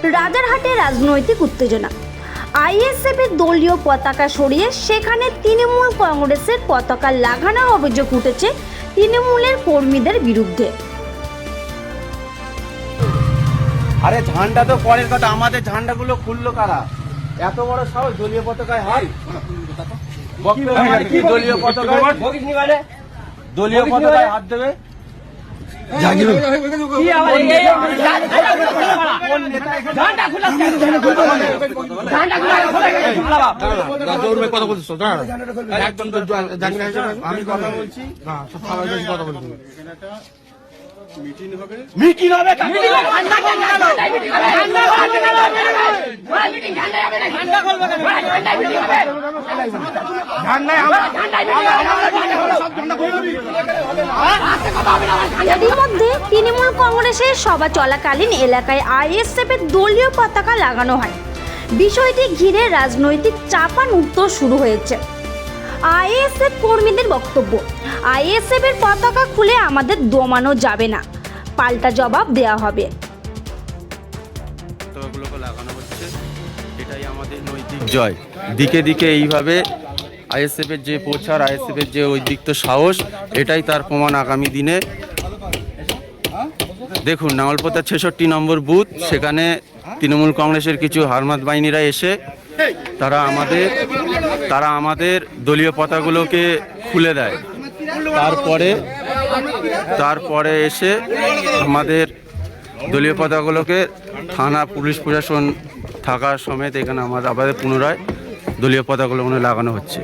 রাজারহাটে রাজনৈতিক উত্তেজনা। আইএসএফের দলীয় পতাকা সরিয়ে সেখানে তৃণমূল কংগ্রেসের পতাকা লাগানোর অভিযোগ উঠেছে তৃণমূলের কর্মীদের বিরুদ্ধে। আরে ঝান্ডা তো পরের কথা, আমাদের ঝান্ডাগুলো খুললো কারা? এত বড় সাহস দলীয় পতাকায় হাত? দলীয় পতাকায় দলীয় পতাকায় হাত দেবে? আমি কথা বলছি, মিটিং হবে এরই মধ্যে তৃণমূল কংগ্রেসের সভা চলাকালীন এলাকায় আইএসএফের দলীয় পতাকা লাগানো হয়। বিষয়টি ঘিরে রাজনৈতিক চাপানুতর শুরু হয়েছে। আইএসএফ কর্মীদের বক্তব্য, আইএসএফের পতাকা খুলে আমাদের দমানো যাবে না, পাল্টা জবাব দেওয়া হবে। লাগানো হচ্ছে, এটাই আমাদের নৈতিক জয়। দিকে দিকে এইভাবে আইএসএফের যে প্রচার, আইএসএফের যে ঐদিক্ত সাহস, এটাই তার প্রমাণ আগামী দিনে। দেখুন, নাঙ্গলপোতা 66 নম্বর বুথ, সেখানে তৃণমূল কংগ্রেসের কিছু হারমাত বাহিনীরা এসে তারা আমাদের দলীয় পতাকাগুলোকে খুলে দেয়। তারপরে এসে আমাদের দলীয় পতাকাগুলোকে থানা পুলিশ প্রশাসন থাকা সমেত এখানে আমাদের পুনরায় দলীয় পতাকাগুলো লাগানো হচ্ছে।